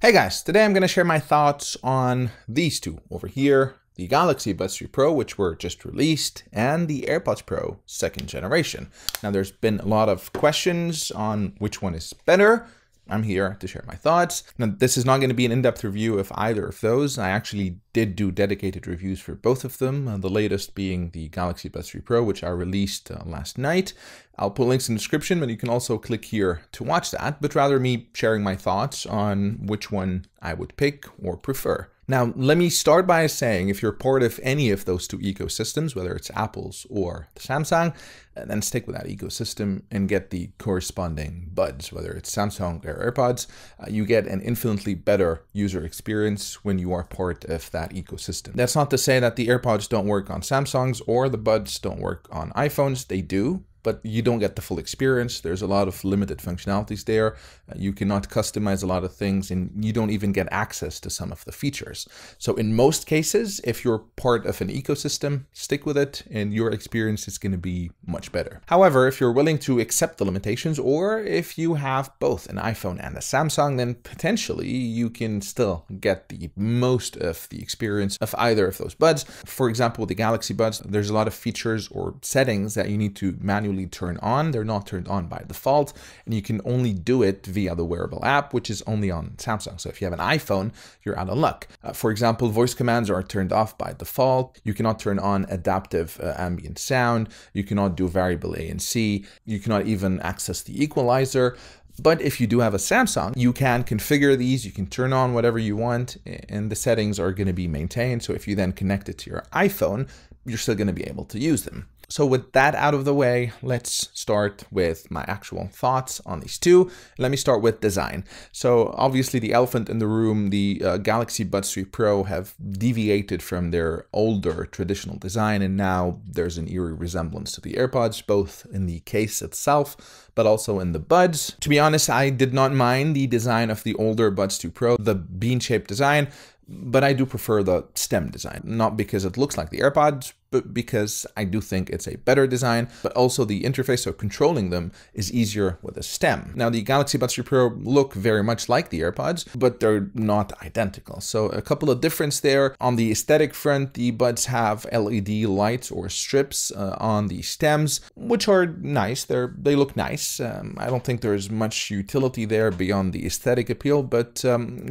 Hey guys, today I'm going to share my thoughts on these two over here, the Galaxy Buds 3 Pro, which were just released, and the AirPods Pro 2nd generation. Now there's been a lot of questions on which one is better. I'm here to share my thoughts. Now this is not going to be an in-depth review of either of those. I actually did do dedicated reviews for both of them, the latest being the Galaxy Buds 3 Pro, which I released last night. I'll put links in the description, but you can also click here to watch that, but rather me sharing my thoughts on which one I would pick or prefer. Now, let me start by saying if you're part of any of those two ecosystems, whether it's Apple's or the Samsung, then stick with that ecosystem and get the corresponding buds, whether it's Samsung or AirPods. You get an infinitely better user experience when you are part of that ecosystem. That's not to say that the AirPods don't work on Samsungs or the buds don't work on iPhones. They do, but you don't get the full experience. There's a lot of limited functionalities there. You cannot customize a lot of things, and you don't even get access to some of the features. So in most cases, if you're part of an ecosystem, stick with it and your experience is going to be much better. However, if you're willing to accept the limitations, or if you have both an iPhone and a Samsung, then potentially you can still get the most of the experience of either of those buds. For example, with the Galaxy Buds, there's a lot of features or settings that you need to manually turn on. They're not turned on by default, and you can only do it via the wearable app, which is only on Samsung. So if you have an iPhone, you're out of luck. For example, voice commands are turned off by default. You cannot turn on adaptive ambient sound. You cannot do variable ANC. You cannot even access the equalizer. But if you do have a Samsung, you can configure these, you can turn on whatever you want, and the settings are going to be maintained. So if you then connect it to your iPhone, you're still going to be able to use them. So with that out of the way, let's start with my actual thoughts on these two. Let me start with design. So obviously the elephant in the room, the Galaxy Buds 3 Pro have deviated from their older traditional design, and now there's an eerie resemblance to the AirPods, both in the case itself, but also in the buds. To be honest, I did not mind the design of the older Buds 2 Pro, the bean-shaped design, but I do prefer the stem design, not because it looks like the AirPods, but because I do think it's a better design, but also the interface of controlling them is easier with a stem. Now, the Galaxy Buds 3 Pro look very much like the AirPods, but they're not identical. So a couple of differences there. On the aesthetic front, the buds have LED lights or strips on the stems, which are nice. They look nice. I don't think there's much utility there beyond the aesthetic appeal, but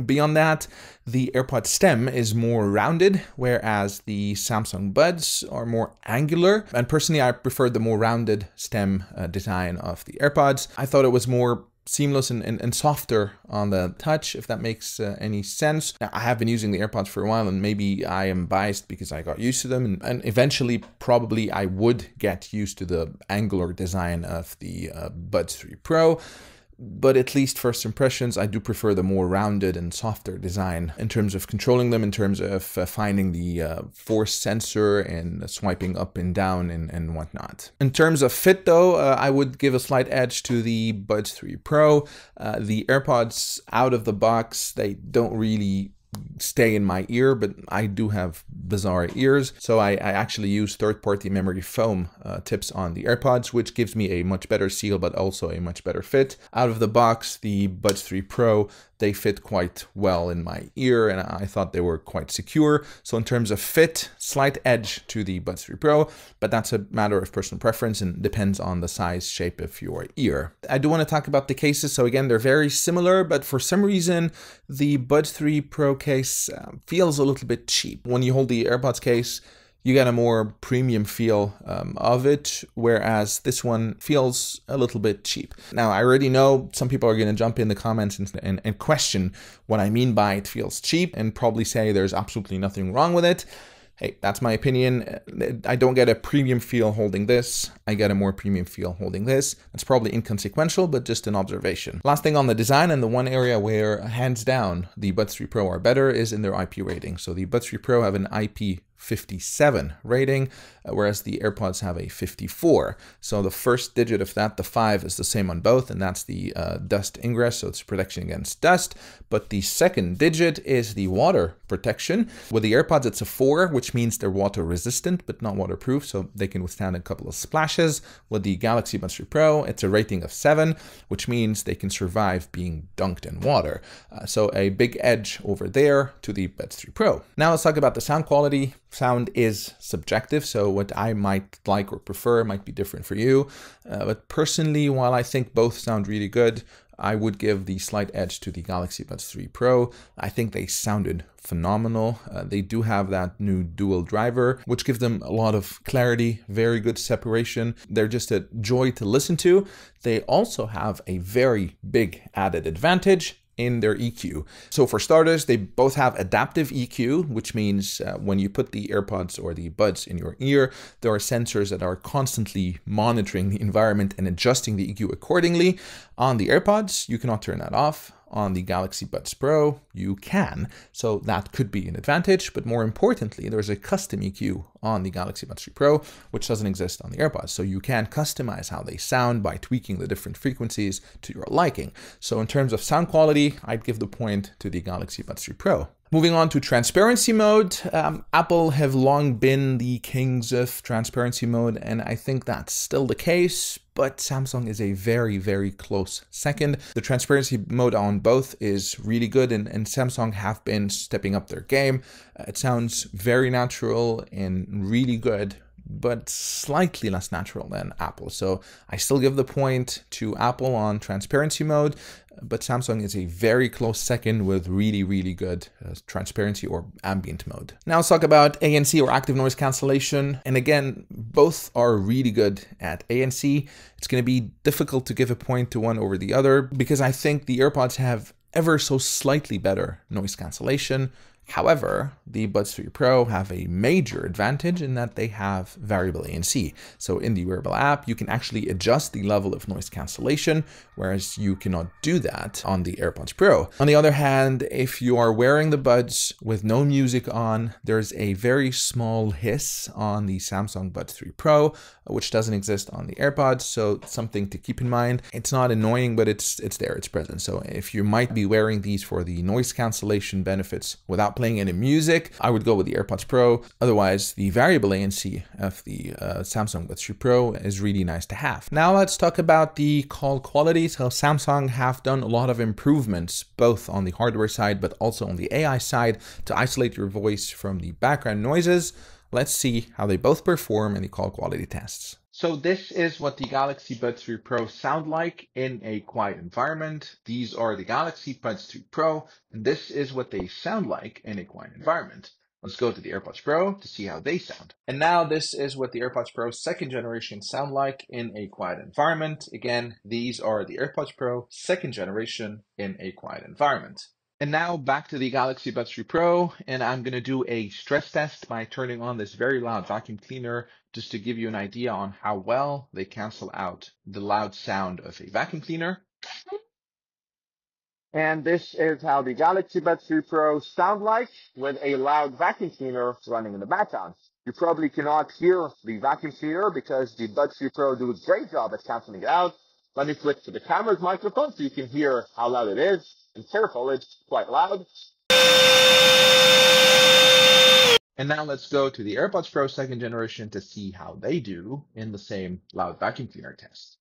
beyond that, the AirPod stem is more rounded, whereas the Samsung buds are more angular. And personally, I preferred the more rounded stem design of the AirPods. I thought it was more seamless and softer on the touch, if that makes any sense. Now, I have been using the AirPods for a while, and maybe I am biased because I got used to them, and eventually probably I would get used to the angular design of the Buds 3 Pro. But at least first impressions, I do prefer the more rounded and softer design in terms of controlling them, in terms of finding the force sensor and swiping up and down and whatnot. In terms of fit though, I would give a slight edge to the Buds 3 Pro. The AirPods out of the box, they don't really stay in my ear, but I do have bizarre ears, so I actually use third-party memory foam tips on the AirPods, which gives me a much better seal but also a much better fit. Out of the box, the Buds 3 Pro, they fit quite well in my ear, and I thought they were quite secure. So in terms of fit, slight edge to the Buds 3 Pro, but that's a matter of personal preference and depends on the size, shape of your ear. I do want to talk about the cases. So again, they're very similar, but for some reason, the Buds 3 Pro case feels a little bit cheap. When you hold the AirPods case, you get a more premium feel of it, whereas this one feels a little bit cheap. Now, I already know some people are going to jump in the comments and question what I mean by it feels cheap and probably say there's absolutely nothing wrong with it. Hey, that's my opinion. I don't get a premium feel holding this. I get a more premium feel holding this. That's probably inconsequential, but just an observation. Last thing on the design, and the one area where hands down the Buds 3 Pro are better is in their IP rating. So the Buds 3 Pro have an IP 57 rating, whereas the AirPods have a 54. So the first digit of that, the 5, is the same on both, and that's the dust ingress, so it's protection against dust. But the second digit is the water protection. With the AirPods, it's a 4, which means they're water resistant, but not waterproof, so they can withstand a couple of splashes. With the Galaxy Buds 3 Pro, it's a rating of 7, which means they can survive being dunked in water. So a big edge over there to the Buds 3 Pro. Now let's talk about the sound quality. Sound is subjective, so what I might like or prefer might be different for you. But personally, while I think both sound really good, I would give the slight edge to the Galaxy Buds 3 Pro. I think they sounded phenomenal. They do have that new dual driver, which gives them a lot of clarity, very good separation. They're just a joy to listen to. They also have a very big added advantage in their EQ. So for starters, they both have adaptive EQ, which means when you put the AirPods or the buds in your ear, there are sensors that are constantly monitoring the environment and adjusting the EQ accordingly. On the AirPods, you cannot turn that off. On the Galaxy Buds Pro, you can. So that could be an advantage, but more importantly, there's a custom EQ on the Galaxy Buds 3 Pro, which doesn't exist on the AirPods. So you can customize how they sound by tweaking the different frequencies to your liking. So in terms of sound quality, I'd give the point to the Galaxy Buds 3 Pro. Moving on to transparency mode, Apple have long been the kings of transparency mode, and I think that's still the case, but Samsung is a very, very close second. The transparency mode on both is really good, and Samsung have been stepping up their game. It sounds very natural and really good, but slightly less natural than Apple. So I still give the point to Apple on transparency mode, but Samsung is a very close second with really, really good transparency or ambient mode. Now let's talk about ANC or active noise cancellation. And again, both are really good at ANC. It's going to be difficult to give a point to one over the other because I think the AirPods have ever so slightly better noise cancellation. However, the Buds 3 Pro have a major advantage in that they have variable ANC. So in the wearable app, you can actually adjust the level of noise cancellation, whereas you cannot do that on the AirPods Pro. On the other hand, if you are wearing the buds with no music on, there's a very small hiss on the Samsung Buds 3 Pro, which doesn't exist on the AirPods. So something to keep in mind. It's not annoying, but it's there, it's present. So if you might be wearing these for the noise cancellation benefits without playing any music, I would go with the AirPods Pro. Otherwise, the variable ANC of the Samsung Buds 3 Pro is really nice to have. Now let's talk about the call quality. So Samsung have done a lot of improvements, both on the hardware side, but also on the AI side to isolate your voice from the background noises. Let's see how they both perform in the call quality tests. So this is what the Galaxy Buds 3 Pro sound like in a quiet environment. These are the Galaxy Buds 3 Pro, and this is what they sound like in a quiet environment. Let's go to the AirPods Pro to see how they sound. And now this is what the AirPods Pro second generation sound like in a quiet environment. Again, these are the AirPods Pro second generation in a quiet environment. And now back to the Galaxy Buds 3 Pro, and I'm going to do a stress test by turning on this very loud vacuum cleaner just to give you an idea on how well they cancel out the loud sound of a vacuum cleaner. And this is how the Galaxy Buds 3 Pro sound like with a loud vacuum cleaner running in the background. You probably cannot hear the vacuum cleaner because the Buds 3 Pro do a great job at canceling it out. Let me flick to the camera's microphone so you can hear how loud it is. And careful, it's quite loud. And now let's go to the AirPods Pro second generation to see how they do in the same loud vacuum cleaner test.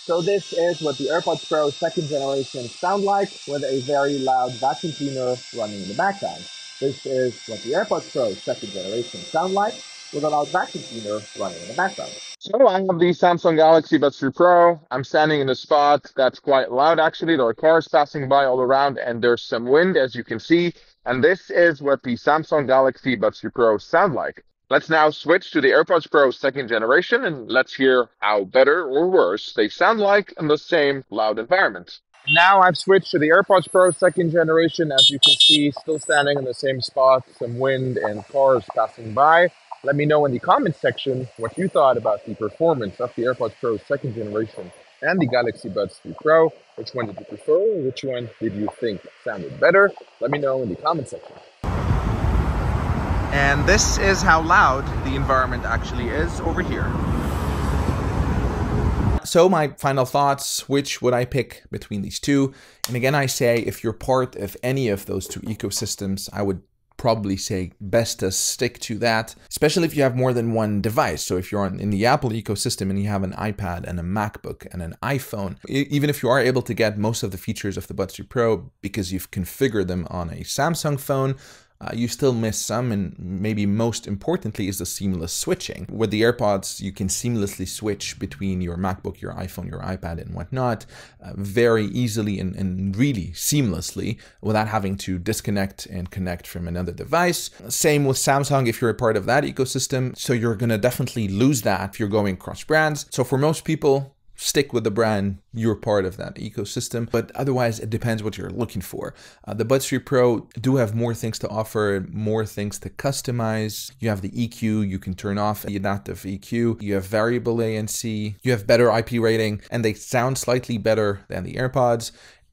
So this is what the AirPods Pro second generation sound like with a very loud vacuum cleaner running in the background. This is what the AirPods Pro second generation sound like with a loud vacuum cleaner running in the background. So I have the Samsung Galaxy Buds 3 Pro. I'm standing in a spot that's quite loud actually. There are cars passing by all around and there's some wind as you can see. And this is what the Samsung Galaxy Buds 3 Pro sound like. Let's now switch to the AirPods Pro second generation and let's hear how better or worse they sound like in the same loud environment. Now I've switched to the AirPods Pro second generation. As you can see, still standing in the same spot, some wind and cars passing by. Let me know in the comments section what you thought about the performance of the AirPods Pro second generation and the Galaxy Buds 3 Pro. Which one did you prefer? Which one did you think sounded better? Let me know in the comments section. And this is how loud the environment actually is over here. So my final thoughts, which would I pick between these two? And again, I say if you're part of any of those two ecosystems, I would probably say best to stick to that, especially if you have more than one device. So if you're in the Apple ecosystem and you have an iPad and a MacBook and an iPhone, even if you are able to get most of the features of the Buds 3 Pro because you've configured them on a Samsung phone, you still miss some, and maybe most importantly is the seamless switching. With the AirPods, you can seamlessly switch between your MacBook, your iPhone, your iPad, and whatnot very easily and really seamlessly without having to disconnect and connect from another device. Same with Samsung if you're a part of that ecosystem. So you're going to definitely lose that if you're going cross brands. So for most people, stick with the brand you're part of that ecosystem, but otherwise it depends what you're looking for. The Buds 3 Pro do have more things to offer, more things to customize. You have the EQ, you can turn off the adaptive EQ, you have variable ANC, you have better IP rating, and they sound slightly better than the AirPods.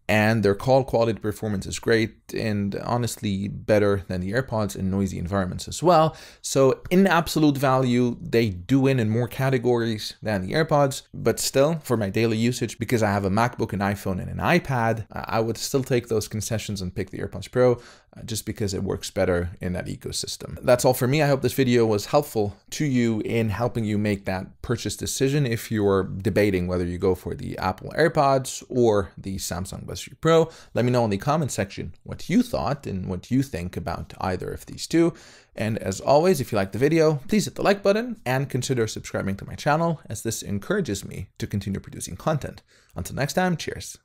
And their call quality performance is great and honestly better than the AirPods in noisy environments as well. So in absolute value, they do win in more categories than the AirPods, but still for my daily usage, because I have a MacBook, an iPhone, and an iPad, I would still take those concessions and pick the AirPods Pro just because it works better in that ecosystem. That's all for me. I hope this video was helpful to you in helping you make that purchase decision if you're debating whether you go for the Apple AirPods or the Samsung Buds 3 Pro. Let me know in the comment section what you thought and what you think about either of these two. And as always, if you liked the video, please hit the like button and consider subscribing to my channel, as this encourages me to continue producing content. Until next time, cheers.